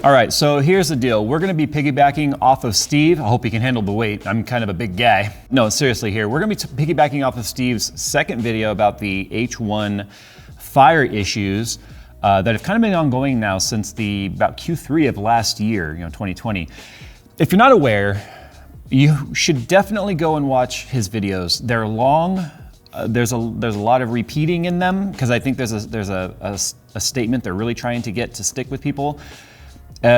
All right, so here's the deal. We're gonna be piggybacking off of Steve. I hope he can handle the weight. I'm kind of a big guy. No, seriously here. We're gonna be piggybacking off of Steve's second video about the H1 fire issues that have kind of been ongoing now since about Q3 of last year, 2020. If you're not aware, you should definitely go and watch his videos. They're long. There's a lot of repeating in them because I think there's a statement they're really trying to get to stick with people.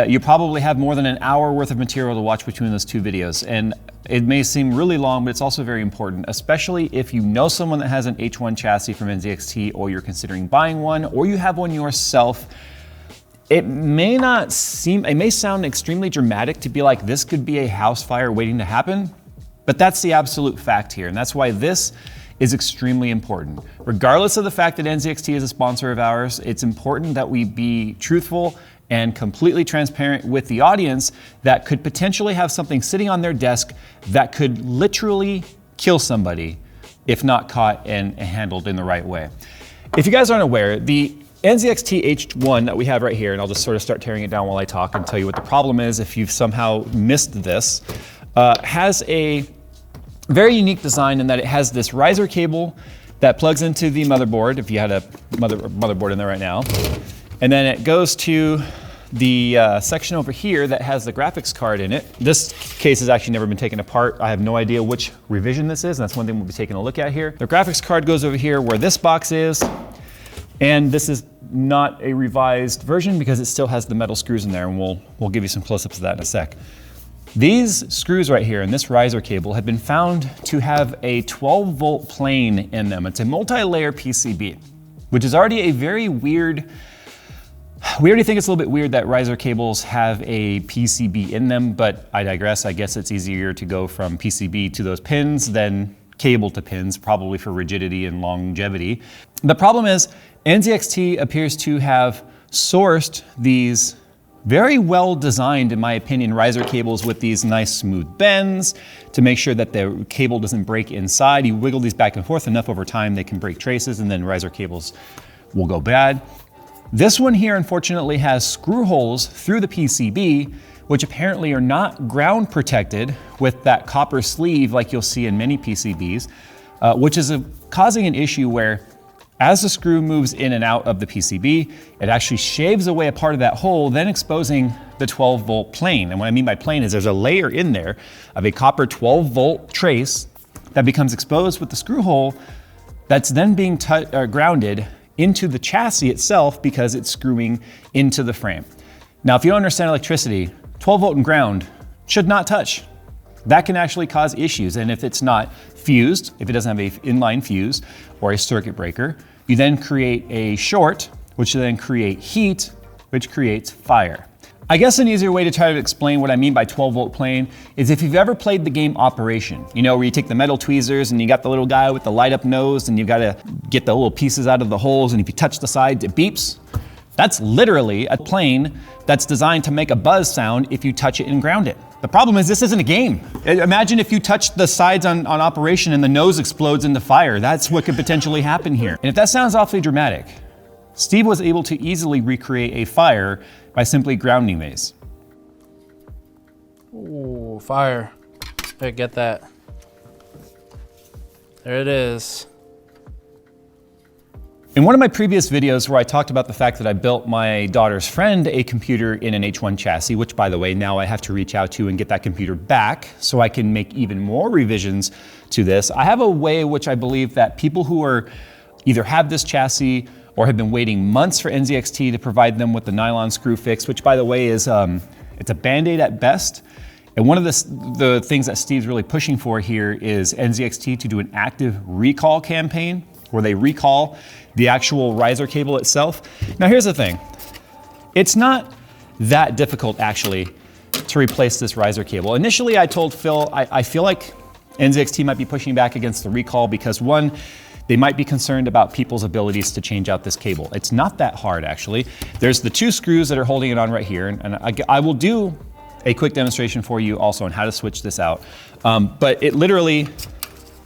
You probably have more than an hour worth of material to watch between those two videos. And it may seem really long, but it's also very important, especially if you know someone that has an H1 chassis from NZXT, or you're considering buying one, or you have one yourself. It may sound extremely dramatic to be like, this could be a house fire waiting to happen, but that's the absolute fact here. And that's why this is extremely important. Regardless of the fact that NZXT is a sponsor of ours, it's important that we be truthful and completely transparent with the audience that could potentially have something sitting on their desk that could literally kill somebody if not caught and handled in the right way. If you guys aren't aware, the NZXT H1 that we have right here, and I'll just sort of start tearing it down while I talk and tell you what the problem is if you've somehow missed this, has a very unique design in that it has this riser cable that plugs into the motherboard, if you had a motherboard in there right now. And then it goes to the section over here that has the graphics card in it. This case has actually never been taken apart. I have no idea which revision this is, and that's one thing we'll be taking a look at here. The graphics card goes over here where this box is, and this is not a revised version because it still has the metal screws in there, and we'll give you some close-ups of that in a sec. These screws right here and this riser cable have been found to have a 12-volt plane in them. It's a multi-layer PCB, which is already a very weird. We already think it's a little bit weird that riser cables have a PCB in them, but I digress. I guess it's easier to go from PCB to those pins than cable to pins, probably for rigidity and longevity. The problem is NZXT appears to have sourced these very well designed, in my opinion, riser cables with these nice smooth bends to make sure that the cable doesn't break inside. You wiggle these back and forth enough over time, they can break traces, and then riser cables will go bad. This one here, unfortunately, has screw holes through the PCB, which apparently are not ground protected with that copper sleeve like you'll see in many PCBs, which is causing an issue where as the screw moves in and out of the PCB, it actually shaves away a part of that hole, then exposing the 12-volt plane. And what I mean by plane is there's a layer in there of a copper 12-volt trace that becomes exposed with the screw hole that's then being grounded into the chassis itself because it's screwing into the frame. Now, if you don't understand electricity, 12-volt and ground should not touch. That can actually cause issues. And if it's not fused, if it doesn't have an inline fuse or a circuit breaker, you then create a short, which then create heat, which creates fire. I guess an easier way to try to explain what I mean by 12-volt plane is if you've ever played the game Operation, where you take the metal tweezers and you got the little guy with the light up nose and you gotta get the little pieces out of the holes, and if you touch the sides, it beeps. That's literally a plane that's designed to make a buzz sound if you touch it and ground it. The problem is this isn't a game. Imagine if you touch the sides on Operation and the nose explodes into fire. That's what could potentially happen here. And if that sounds awfully dramatic, Steve was able to easily recreate a fire by simply grounding these. Ooh, fire. I get that. There it is. In one of my previous videos where I talked about the fact that I built my daughter's friend a computer in an H1 chassis, which by the way, now I have to reach out to and get that computer back so I can make even more revisions to this. I have a way which I believe that people who are either have this chassis or have been waiting months for NZXT to provide them with the nylon screw fix, which by the way is, it's a Band-Aid at best. And one of the things that Steve's really pushing for here is NZXT to do an active recall campaign where they recall the actual riser cable itself. Now here's the thing. It's not that difficult actually to replace this riser cable. Initially I told Phil, I feel like NZXT might be pushing back against the recall because one, they might be concerned about people's abilities to change out this cable. It's not that hard actually. There's the two screws that are holding it on right here, and I will do a quick demonstration for you also on how to switch this out. But it literally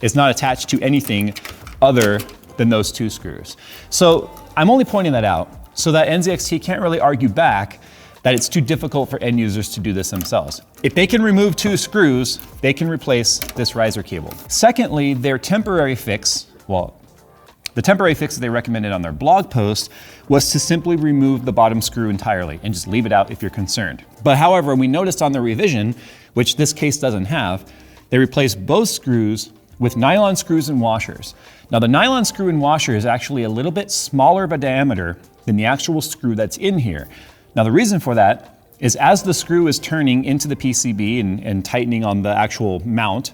is not attached to anything other than those two screws. So I'm only pointing that out so that NZXT can't really argue back that it's too difficult for end users to do this themselves. If they can remove 2 screws, they can replace this riser cable. Secondly, their temporary fix, the temporary fix that they recommended on their blog post was to simply remove the bottom screw entirely and just leave it out if you're concerned. But however, we noticed on the revision, which this case doesn't have, they replaced both screws with nylon screws and washers. Now the nylon screw and washer is actually a little bit smaller of a diameter than the actual screw that's in here. Now the reason for that is as the screw is turning into the PCB and tightening on the actual mount,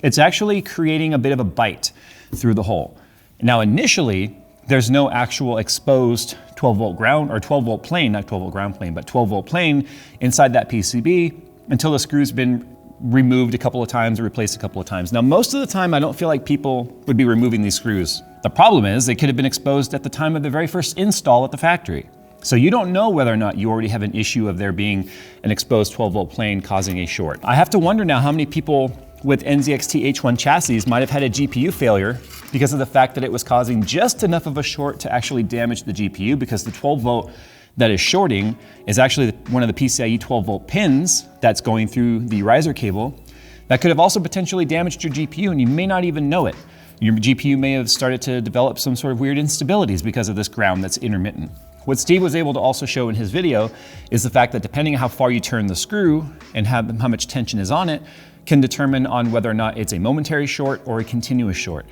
it's actually creating a bit of a bite through the hole. Now initially, there's no actual exposed 12 volt ground or 12 volt plane, not 12 volt ground plane, but 12 volt plane inside that PCB until the screw's been removed a couple of times or replaced a couple of times. Now most of the time, I don't feel like people would be removing these screws. The problem is they could have been exposed at the time of the very first install at the factory. So you don't know whether or not you already have an issue of there being an exposed 12 volt plane causing a short. I have to wonder now how many people with NZXT H1 chassis might have had a GPU failure because of the fact that it was causing just enough of a short to actually damage the GPU, because the 12 volt that is shorting is actually one of the PCIe 12 volt pins that's going through the riser cable that could have also potentially damaged your GPU, and you may not even know it. Your GPU may have started to develop some sort of weird instabilities because of this ground that's intermittent. What Steve was able to also show in his video is the fact that depending on how far you turn the screw and how much tension is on it can determine on whether or not it's a momentary short or a continuous short.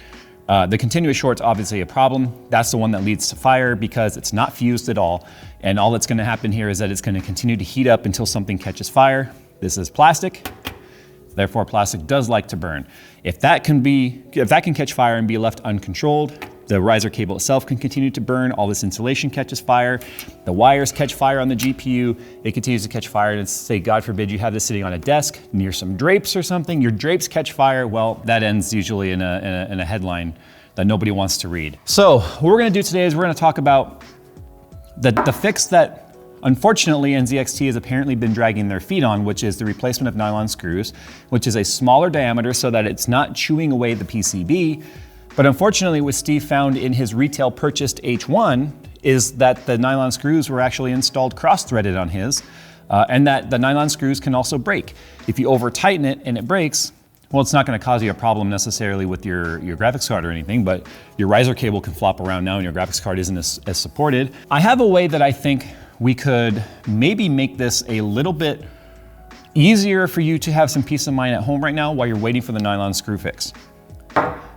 The continuous short's obviously a problem. That's the one that leads to fire because it's not fused at all. And all that's gonna happen here is that it's gonna continue to heat up until something catches fire. This is plastic, therefore plastic does like to burn. If that can catch fire and be left uncontrolled, the riser cable itself can continue to burn, all this insulation catches fire, the wires catch fire on the GPU, it continues to catch fire, and say, God forbid, you have this sitting on a desk near some drapes or something, your drapes catch fire, well, that ends usually in a headline that nobody wants to read. So what we're gonna do today is we're gonna talk about the fix that unfortunately NZXT has apparently been dragging their feet on, which is the replacement of nylon screws, which is a smaller diameter so that it's not chewing away the PCB. But unfortunately, what Steve found in his retail purchased H1 is that the nylon screws were actually installed cross-threaded on his, and that the nylon screws can also break. If you over-tighten it and it breaks, well, it's not gonna cause you a problem necessarily with your graphics card or anything, but your riser cable can flop around now and your graphics card isn't as supported. I have a way that I think we could maybe make this a little bit easier for you to have some peace of mind at home right now while you're waiting for the nylon screw fix.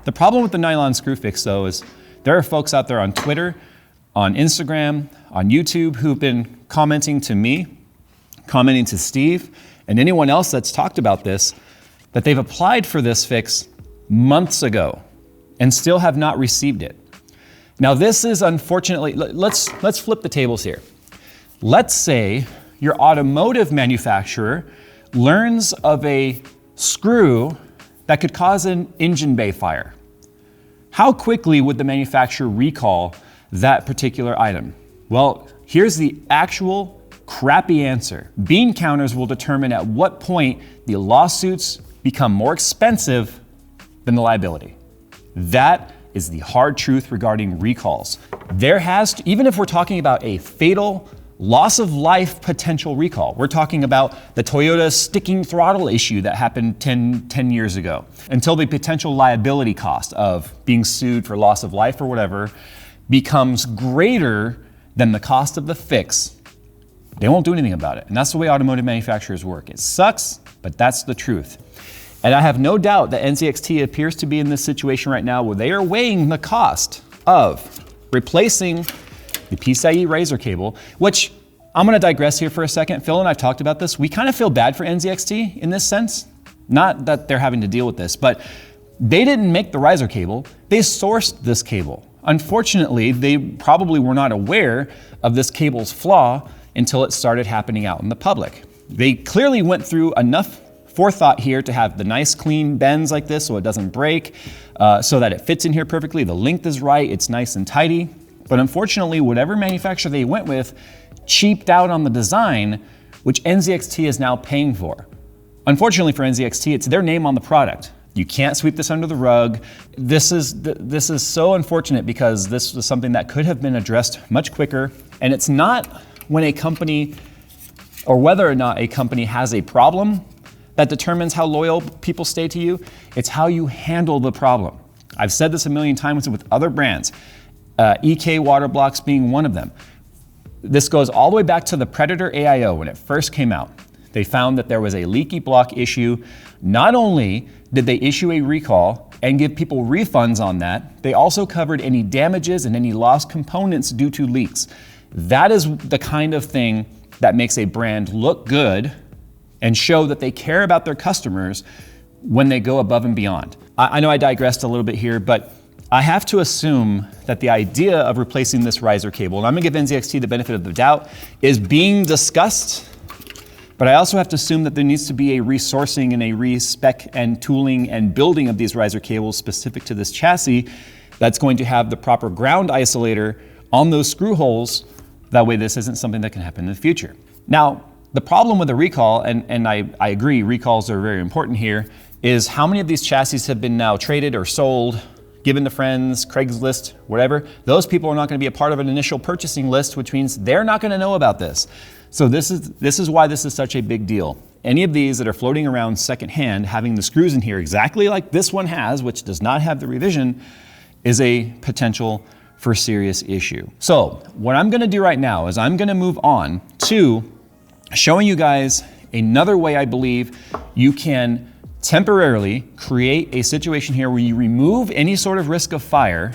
The problem with the nylon screw fix though is there are folks out there on Twitter, on Instagram, on YouTube who've been commenting to me, commenting to Steve, and anyone else that's talked about this, that they've applied for this fix months ago and still have not received it. Now this is unfortunately, let's flip the tables here. Let's say your automotive manufacturer learns of a screw that could cause an engine bay fire. How quickly would the manufacturer recall that particular item? Well, here's the actual crappy answer. Bean counters will determine at what point the lawsuits become more expensive than the liability. That is the hard truth regarding recalls. There has to, even if we're talking about a fatal loss of life potential recall. We're talking about the Toyota sticking throttle issue that happened 10 years ago. Until the potential liability cost of being sued for loss of life or whatever becomes greater than the cost of the fix, they won't do anything about it. And that's the way automotive manufacturers work. It sucks, but that's the truth. And I have no doubt that NZXT appears to be in this situation right now where they are weighing the cost of replacing the Pcie riser cable, which I'm gonna digress here for a second. Phil and I've talked about this. We kind of feel bad for NZXT in this sense. Not that they're having to deal with this, but they didn't make the riser cable. They sourced this cable. Unfortunately, they probably were not aware of this cable's flaw until it started happening out in the public. They clearly went through enough forethought here to have the nice clean bends like this so it doesn't break, so that it fits in here perfectly. The length is right, it's nice and tidy. But unfortunately, whatever manufacturer they went with cheaped out on the design, which NZXT is now paying for. Unfortunately for NZXT, it's their name on the product. You can't sweep this under the rug. This is so unfortunate because this was something that could have been addressed much quicker. And it's not when a company or whether or not a company has a problem that determines how loyal people stay to you. It's how you handle the problem. I've said this a million times with other brands, EK water blocks being one of them. This goes all the way back to the Predator AIO when it first came out. They found that there was a leaky block issue. Not only did they issue a recall and give people refunds on that, they also covered any damages and any lost components due to leaks. That is the kind of thing that makes a brand look good and show that they care about their customers when they go above and beyond. I know I digressed a little bit here, but I have to assume that the idea of replacing this riser cable, and I'm gonna give NZXT the benefit of the doubt, is being discussed, but I also have to assume that there needs to be a resourcing and a respec and tooling and building of these riser cables specific to this chassis that's going to have the proper ground isolator on those screw holes. That way this isn't something that can happen in the future. Now, the problem with a recall, and I agree, recalls are very important here, is how many of these chassis have been now traded or sold, given to friends, Craigslist, whatever. Those people are not going to be a part of an initial purchasing list, which means they're not going to know about this. So this is why this is such a big deal. Any of these that are floating around secondhand, having the screws in here exactly like this one has, which does not have the revision, is a potential for serious issue. So what I'm going to do right now is I'm going to move on to showing you guys another way I believe you can temporarily create a situation here where you remove any sort of risk of fire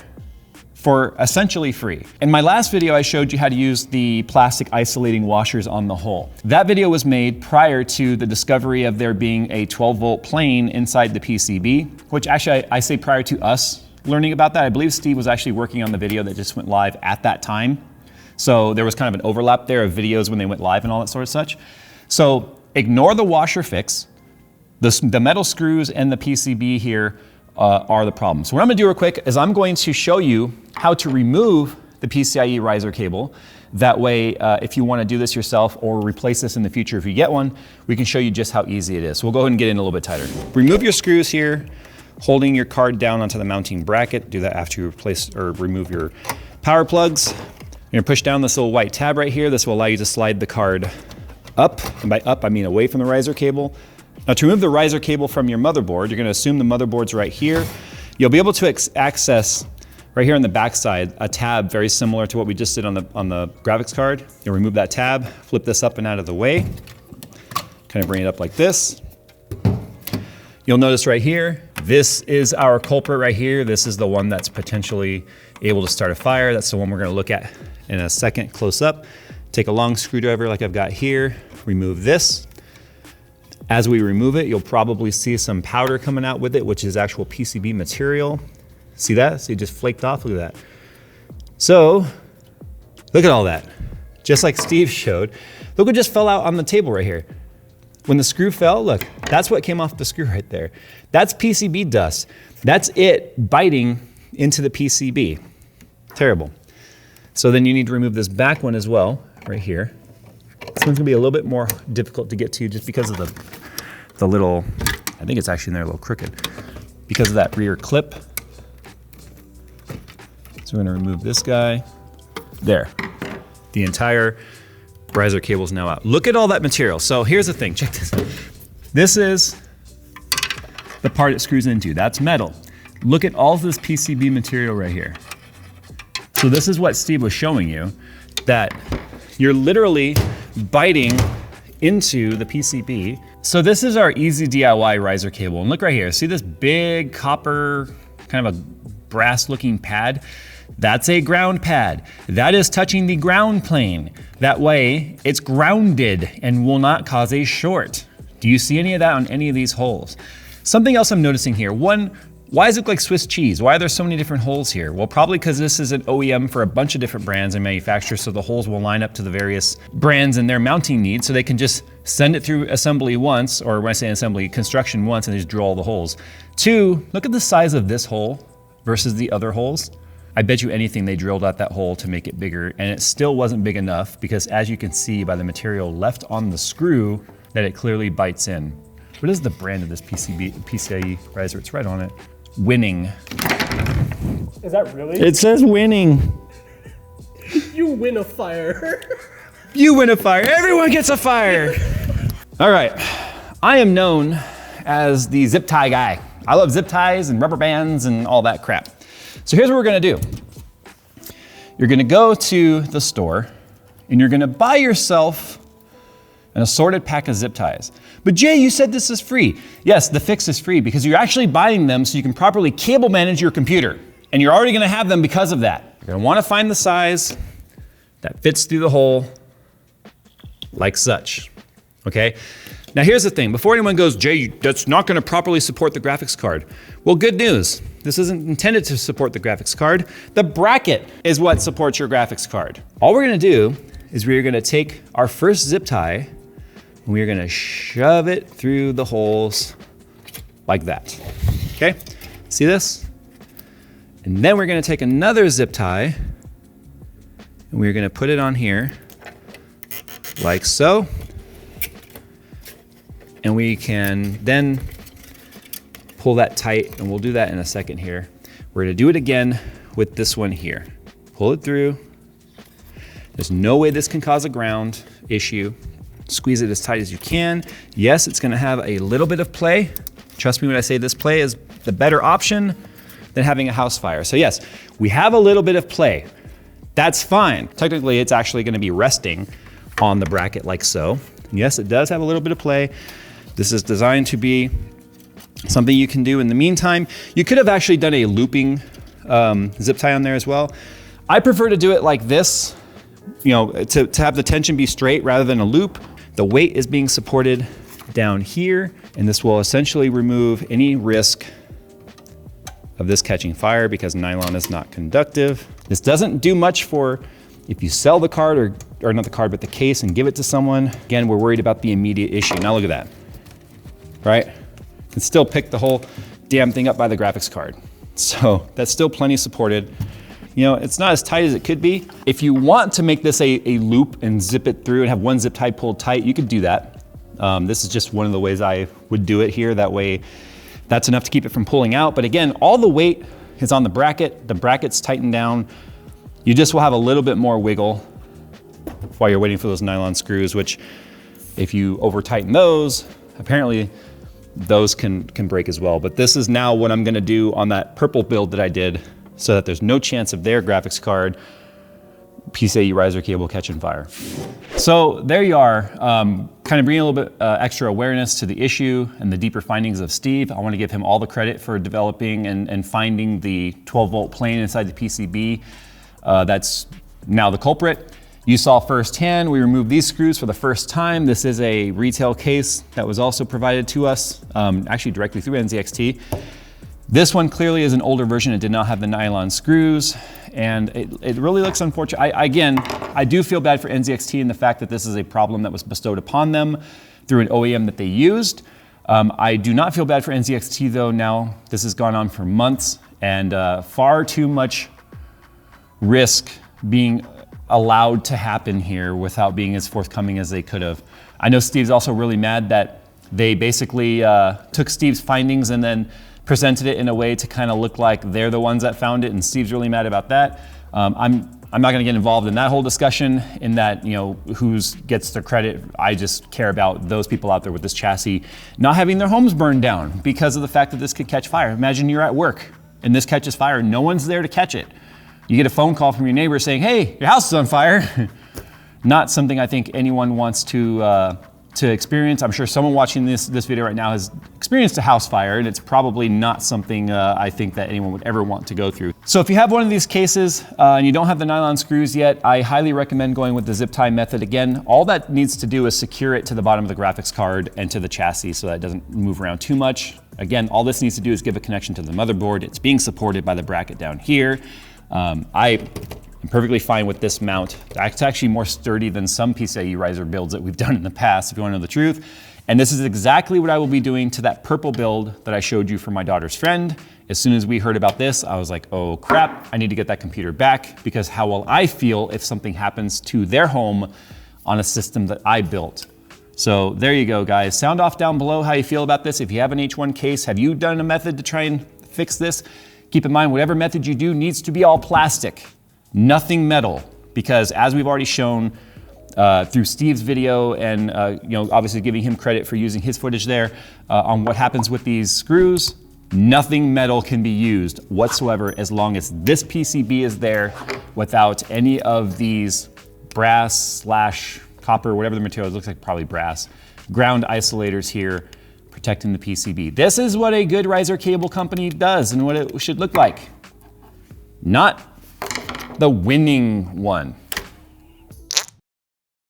for essentially free. In my last video, I showed you how to use the plastic isolating washers on the hull. That video was made prior to the discovery of there being a 12-volt plane inside the PCB, which actually I say prior to us learning about that. I believe Steve was actually working on the video that just went live at that time. So there was kind of an overlap there of videos when they went live and all that sort of such. So ignore the washer fix. The metal screws and the PCB here are the problem. So what I'm gonna do real quick is I'm going to show you how to remove the PCIe riser cable. That way, if you wanna do this yourself or replace this in the future if you get one, we can show you just how easy it is. So we'll go ahead and get in a little bit tighter. Remove your screws here, holding your card down onto the mounting bracket. Do that after you replace or remove your power plugs. You're gonna push down this little white tab right here. This will allow you to slide the card up, and by up I mean away from the riser cable. Now to remove the riser cable from your motherboard, you're gonna assume the motherboard's right here. You'll be able to access right here on the back side a tab very similar to what we just did on the graphics card. You'll remove that tab, flip this up and out of the way, kind of bring it up like this. You'll notice right here, this is our culprit right here. This is the one that's potentially able to start a fire. That's the one we're gonna look at in a second close up. Take a long screwdriver like I've got here, remove this. As we remove it, you'll probably see some powder coming out with it, which is actual PCB material. See that? See, it just flaked off, look at that. So, look at all that. Just like Steve showed, look what just fell out on the table right here. When the screw fell, look, that's what came off the screw right there. That's PCB dust. That's it biting into the PCB. Terrible. So then you need to remove this back one as well, right here. This one's gonna be a little bit more difficult to get to just because of the little, I think it's actually in there a little crooked, because of that rear clip. So we're gonna remove this guy. There. The entire riser cable's now out. Look at all that material. So here's the thing, check this out. This is the part it screws into, that's metal. Look at all of this PCB material right here. So this is what Steve was showing you, that you're literally biting into the PCB. So this is our easy DIY riser cable. And look right here, see this big copper, kind of a brass looking pad? That's a ground pad. That is touching the ground plane. That way it's grounded and will not cause a short. Do you see any of that on any of these holes? Something else I'm noticing here. One, why does it look like Swiss cheese? Why are there so many different holes here? Well, probably because this is an OEM for a bunch of different brands and manufacturers, so the holes will line up to the various brands and their mounting needs, so they can just send it through assembly once, or when I say assembly, construction once, and just drill all the holes. Two, look at the size of this hole versus the other holes. I bet you anything they drilled out that hole to make it bigger, and it still wasn't big enough because, as you can see by the material left on the screw, that it clearly bites in. What is the brand of this PCIe riser? It's right on it. Winning. Is that really? It says winning. You win a fire. You win a fire. Everyone gets a fire. All right. I am known as the zip tie guy. I love zip ties and rubber bands and all that crap. So here's what we're gonna do. You're gonna go to the store and you're gonna buy yourself an assorted pack of zip ties. But Jay, you said this is free. Yes, the fix is free because you're actually buying them so you can properly cable manage your computer. And you're already gonna have them because of that. You're gonna wanna find the size that fits through the hole like such, okay? Now here's the thing, before anyone goes, Jay, that's not gonna properly support the graphics card. Well, good news. This isn't intended to support the graphics card. The bracket is what supports your graphics card. All we're gonna do is we're gonna take our first zip tie and we're gonna shove it through the holes like that, okay? See this? And then we're gonna take another zip tie and we're gonna put it on here like so. And we can then pull that tight, and we'll do that in a second here. We're gonna do it again with this one here. Pull it through. There's no way this can cause a ground issue. Squeeze it as tight as you can. Yes, it's gonna have a little bit of play. Trust me when I say this play is the better option than having a house fire. So yes, we have a little bit of play. That's fine. Technically, it's actually gonna be resting on the bracket like so. Yes, it does have a little bit of play. This is designed to be something you can do in the meantime. You could have actually done a looping zip tie on there as well. I prefer to do it like this, you know, to have the tension be straight rather than a loop. The weight is being supported down here, and this will essentially remove any risk of this catching fire because nylon is not conductive. This doesn't do much for if you sell the card or not the card, but the case and give it to someone. Again, we're worried about the immediate issue. Now look at that, right? You can still pick the whole damn thing up by the graphics card. So that's still plenty supported. You know, it's not as tight as it could be. If you want to make this a loop and zip it through and have one zip tie pulled tight, you could do that. This is just one of the ways I would do it here. That way, that's enough to keep it from pulling out. But again, all the weight is on the bracket. The bracket's tightened down. You just will have a little bit more wiggle while you're waiting for those nylon screws, which if you over tighten those, apparently those can break as well. But this is now what I'm gonna do on that purple build that I did so that there's no chance of their graphics card PCIe riser cable catching fire. So there you are, kind of bringing a little bit extra awareness to the issue and the deeper findings of Steve. I want to give him all the credit for developing and finding the 12-volt plane inside the PCB. That's now the culprit. You saw firsthand, we removed these screws for the first time. This is a retail case that was also provided to us, actually directly through NZXT. This one clearly is an older version. It did not have the nylon screws, and it really looks unfortunate. I do feel bad for NZXT in the fact that this is a problem that was bestowed upon them through an OEM that they used. I do not feel bad for NZXT though now. This has gone on for months, and far too much risk being allowed to happen here without being as forthcoming as they could have. I know Steve's also really mad that they basically took Steve's findings and then presented it in a way to kind of look like they're the ones that found it, and Steve's really mad about that. I'm not gonna get involved in that whole discussion in that, you know, who gets the credit. I just care about those people out there with this chassis not having their homes burned down because of the fact that this could catch fire. Imagine you're at work and this catches fire, no one's there to catch it. You get a phone call from your neighbor saying, hey, your house is on fire. Not something I think anyone wants to experience. I'm sure someone watching this video right now has experienced a house fire, and it's probably not something I think that anyone would ever want to go through. So if you have one of these cases and you don't have the nylon screws yet, I highly recommend going with the zip tie method. Again, all that needs to do is secure it to the bottom of the graphics card and to the chassis so that it doesn't move around too much. Again, all this needs to do is give a connection to the motherboard. It's being supported by the bracket down here. I'm perfectly fine with this mount. It's actually more sturdy than some PCIe riser builds that we've done in the past, if you want to know the truth. And this is exactly what I will be doing to that purple build that I showed you for my daughter's friend. As soon as we heard about this, I was like, oh crap, I need to get that computer back, because how will I feel if something happens to their home on a system that I built? So there you go, guys. Sound off down below how you feel about this. If you have an H1 case, have you done a method to try and fix this? Keep in mind, whatever method you do needs to be all plastic, nothing metal, because as we've already shown, through Steve's video and obviously giving him credit for using his footage there on what happens with these screws. Nothing metal can be used whatsoever as long as this PCB is there without any of these brass / copper, whatever the material is, looks like probably brass, ground isolators here protecting the PCB. This is what a good riser cable company does and what it should look like. Not the winning one.